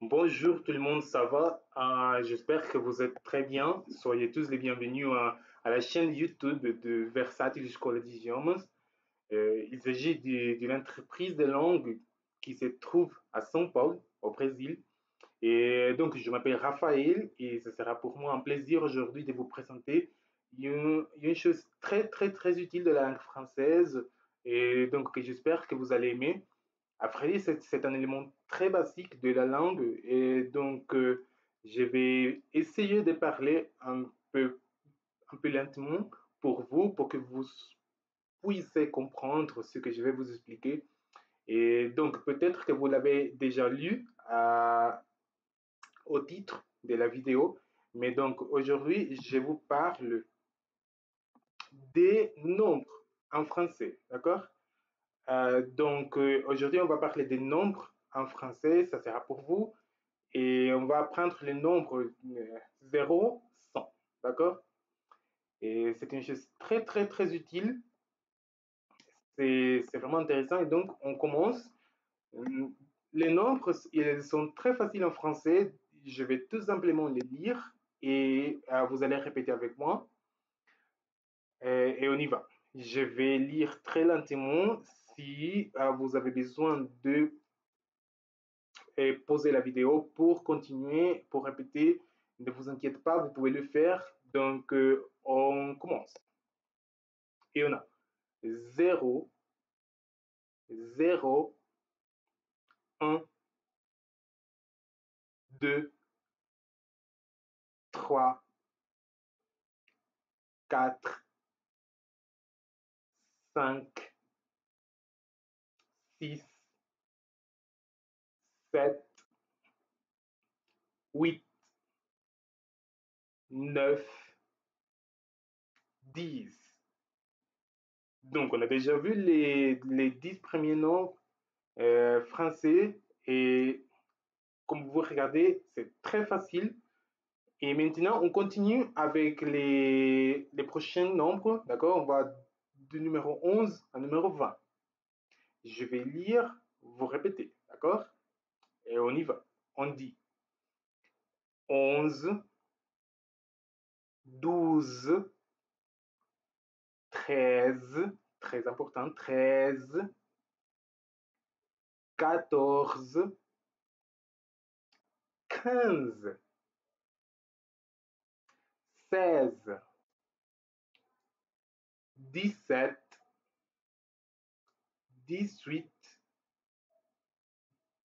Bonjour tout le monde, ça va? J'espère que vous êtes très bien. Soyez tous les bienvenus à la chaîne YouTube de Versatile School d'Idiomes. Il s'agit d'une entreprise de langue qui se trouve à São Paulo, au Brésil. Et donc, je m'appelle Raphaël et ce sera pour moi un plaisir aujourd'hui de vous présenter une chose très, très, très utile de la langue française et donc que j'espère que vous allez aimer. Après, c'est un élément très basique de la langue et donc je vais essayer de parler un peu lentement pour vous, pour que vous puissiez comprendre ce que je vais vous expliquer. Et donc peut-être que vous l'avez déjà lu au titre de la vidéo, mais donc aujourd'hui je vous parle des nombres en français, d'accord? Aujourd'hui on va parler des nombres en français, ça sera pour vous. Et on va apprendre les nombres 0, 100. D'accord? Et c'est une chose très, très, très utile. C'est vraiment intéressant. Et donc, on commence. Les nombres, ils sont très faciles en français. Je vais tout simplement les lire et vous allez répéter avec moi. Et on y va. Je vais lire très lentement. Si vous avez besoin de poser la vidéo pour continuer, pour répéter. Ne vous inquiétez pas, vous pouvez le faire. Donc, on commence. Et on a 0, 0, 1, 2, 3, 4, 5, 6, 7, 8, 9, 10. Donc, on a déjà vu les 10 premiers nombres français et comme vous regardez, c'est très facile. Et maintenant, on continue avec les prochains nombres. D'accord? On va du numéro 11 à numéro 20. Je vais lire, vous répétez. D'accord? Et on y va. On dit 11, 12, 13, très important, 13, 14, 15, 16, 17, 18,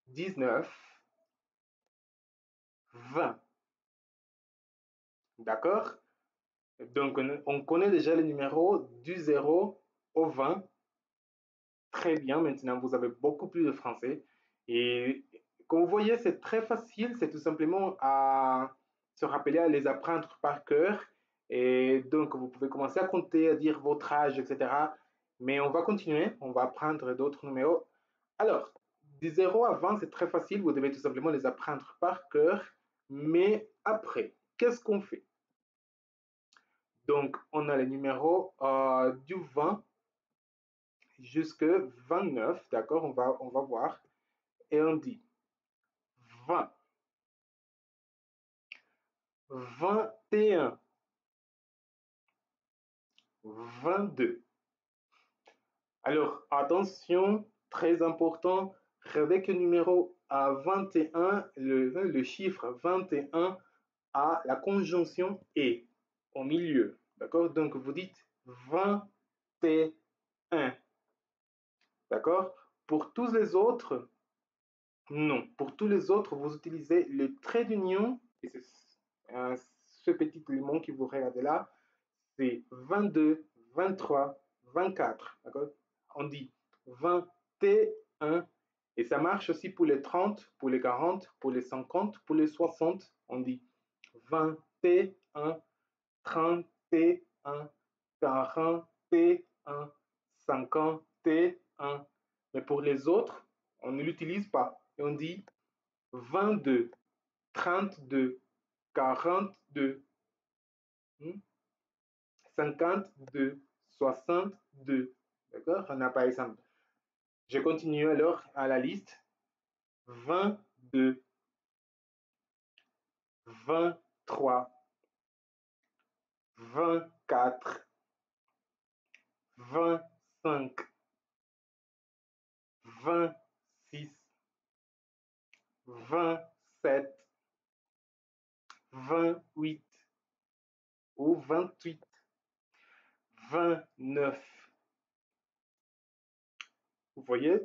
19, 20. D'accord? Donc, on connaît déjà le numéro du 0 au 20. Très bien, maintenant vous avez beaucoup plus de français. Et comme vous voyez, c'est très facile, c'est tout simplement à se rappeler, à les apprendre par cœur. Et donc, vous pouvez commencer à compter, à dire votre âge, etc. Mais on va continuer, on va apprendre d'autres numéros. Alors, du 0 à 20, c'est très facile, vous devez tout simplement les apprendre par cœur. Mais après, qu'est-ce qu'on fait? Donc, on a les numéros du 20 jusque 29, d'accord? On va voir. Et on dit 20, 21, 22. Alors, attention, très important, regardez que le numéro à 21, le chiffre 21 a la conjonction et au milieu. D'accord? Donc, vous dites 21. D'accord? Pour tous les autres, non. Pour tous les autres, vous utilisez le trait d'union, et c'est ce petit élément que vous regardez là, c'est 22, 23, 24. D'accord? On dit 21, et ça marche aussi pour les 30, pour les 40, pour les 50, pour les 60. On dit 21, 31, 41, 51. Mais pour les autres, on ne l'utilise pas. Et on dit 22, 32, 42, 52, 62. D'accord? On n'a pas exemple. Je continue alors à la liste. 22, 23, 24, 25, 26, 27, 28 ou 28, 29. Vous voyez,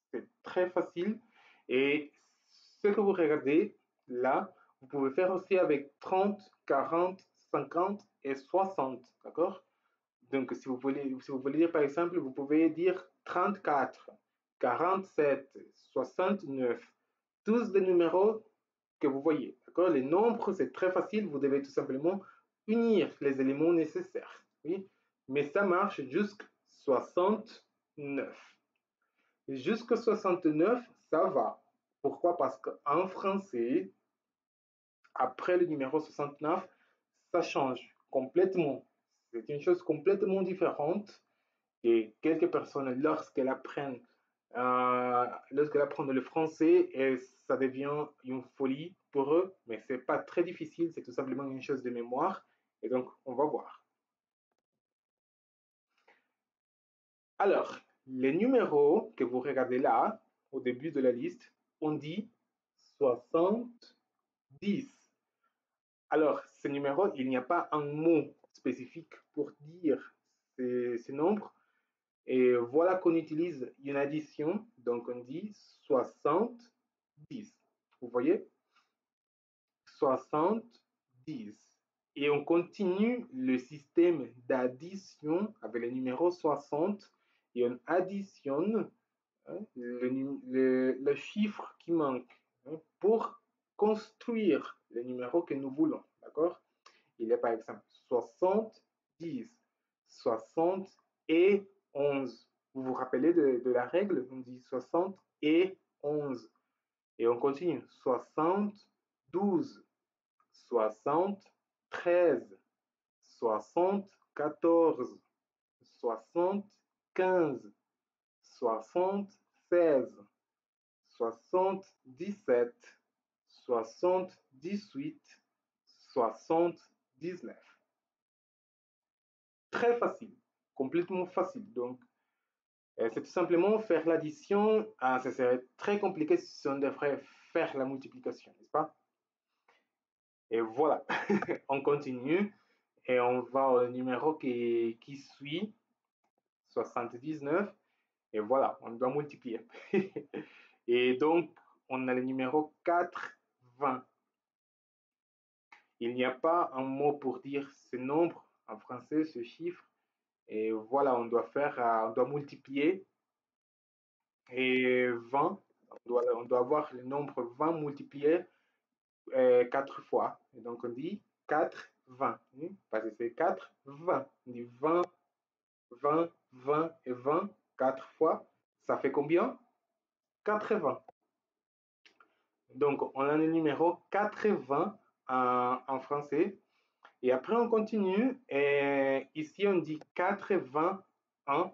c'est très facile. Et ce que vous regardez là, vous pouvez faire aussi avec 30, 40, 50 et 60. D'accord? Donc, si vous voulez dire par exemple, vous pouvez dire 34, 47, 69. Tous les numéros que vous voyez. D'accord? Les nombres, c'est très facile. Vous devez tout simplement unir les éléments nécessaires. Oui? Mais ça marche jusqu'à 69. Jusqu'à 69, ça va. Pourquoi? Parce qu'en français, après le numéro 69, ça change complètement. C'est une chose complètement différente. Et quelques personnes, lorsqu'elles apprennent le français, et ça devient une folie pour eux, mais c'est pas très difficile, c'est tout simplement une chose de mémoire. Et donc, on va voir. Alors, les numéros que vous regardez là, au début de la liste, on dit 70. Alors, ce numéro, il n'y a pas un mot spécifique pour dire ces nombres. Et voilà qu'on utilise une addition, donc on dit 70. Vous voyez? 70. Et on continue le système d'addition avec le numéro 60 et on additionne le chiffre qui manque pour construire le numéro que nous voulons. D'accord? Il y a par exemple 70, 60 et 11. Vous vous rappelez de la règle? On dit 60 et 11. Et on continue. 72, 73, 74, 75, 76, 77, 78, 79. Très facile, complètement facile. Donc, c'est tout simplement faire l'addition. Ça serait très compliqué si on devrait faire la multiplication, n'est-ce pas? Et voilà, on continue et on va au numéro qui suit, 79. Et voilà, on doit multiplier. Et donc, on a le numéro 80. Il n'y a pas un mot pour dire ce nombre en français, ce chiffre. Et voilà, on doit multiplier. Et 20, on doit avoir le nombre 20 multiplié 4 fois. Et donc on dit 4, 20. Parce que c'est 4, 20. On dit 20, 20, 20 et 20, 4 fois. Ça fait combien? 80. Donc on a le numéro 80 en français. Et après on continue. Et ici on dit 81.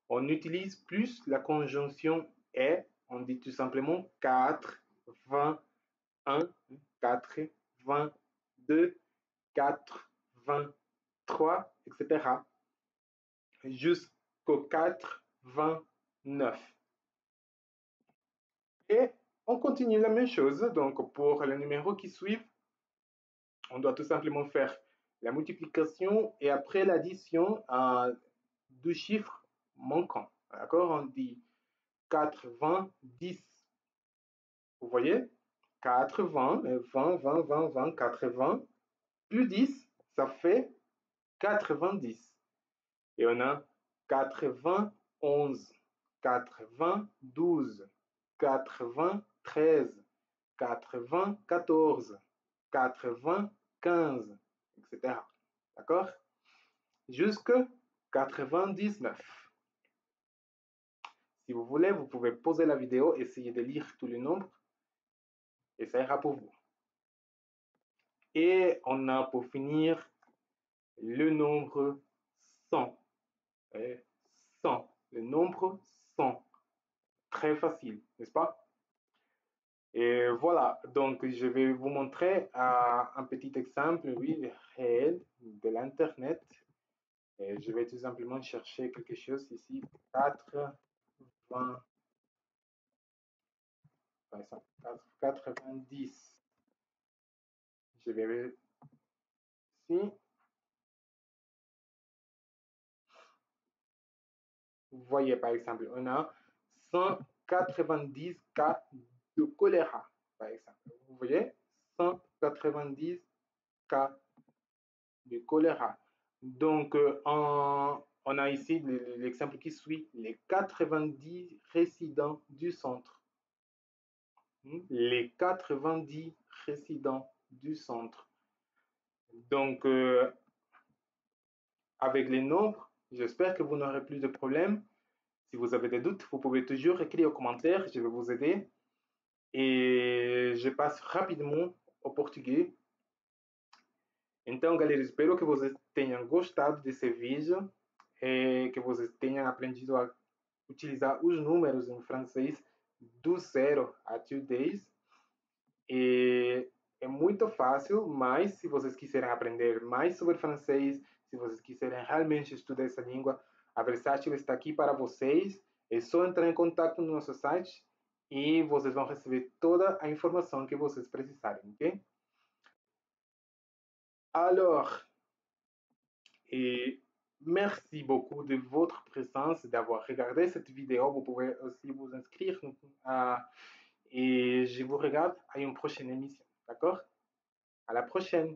On utilise plus la conjonction et. On dit tout simplement 4, 20, 1, 4, 22, 4, 23, etc. Jusqu'au 4, 29. Et on continue la même chose. Donc, pour les numéros qui suivent, on doit tout simplement faire la multiplication et après l'addition à deux chiffres manquants. D'accord? On dit 90. Vous voyez? 80, 20, 20, 20, 20, 80, plus 10, ça fait 90. Et on a 91, 92, 93, 94, 95, etc. D'accord? Jusqu'à 99. Si vous voulez, vous pouvez pauser la vidéo, essayer de lire tous les nombres et ça ira pour vous. Et on a pour finir le nombre 100. 100. Le nombre 100. Très facile, n'est-ce pas? Et voilà, donc je vais vous montrer un petit exemple, oui, réel de l'Internet. Et je vais tout simplement chercher quelque chose ici, 80, par exemple, 90. Je vais ici. Vous voyez, par exemple, on a 190 cas de choléra, par exemple. Vous voyez, 190 cas de choléra. Donc, on a ici l'exemple qui suit, les 90 résidents du centre. Les 90 résidents du centre. Donc, avec les nombres, j'espère que vous n'aurez plus de problèmes. Si vous avez des doutes, vous pouvez toujours écrire aux commentaires, je vais vous aider. E je passo rapidement ao português. Então, galera, espero que vocês tenham gostado desse vídeo, que vocês tenham aprendido a utilizar os números em francês do 0 até o 10. E é muito fácil, mas se vocês quiserem aprender mais sobre francês, se vocês quiserem realmente estudar essa língua, a Versátil está aqui para vocês. É só entrar em contato no nosso site e vocês vão receber toda a informação que vocês precisarem, ok? Alors, et merci beaucoup de votre présence, d'avoir regardé cette vidéo. Vous pouvez aussi vous inscrire et je vous regarde à une prochaine émission. D'accord? À la prochaine.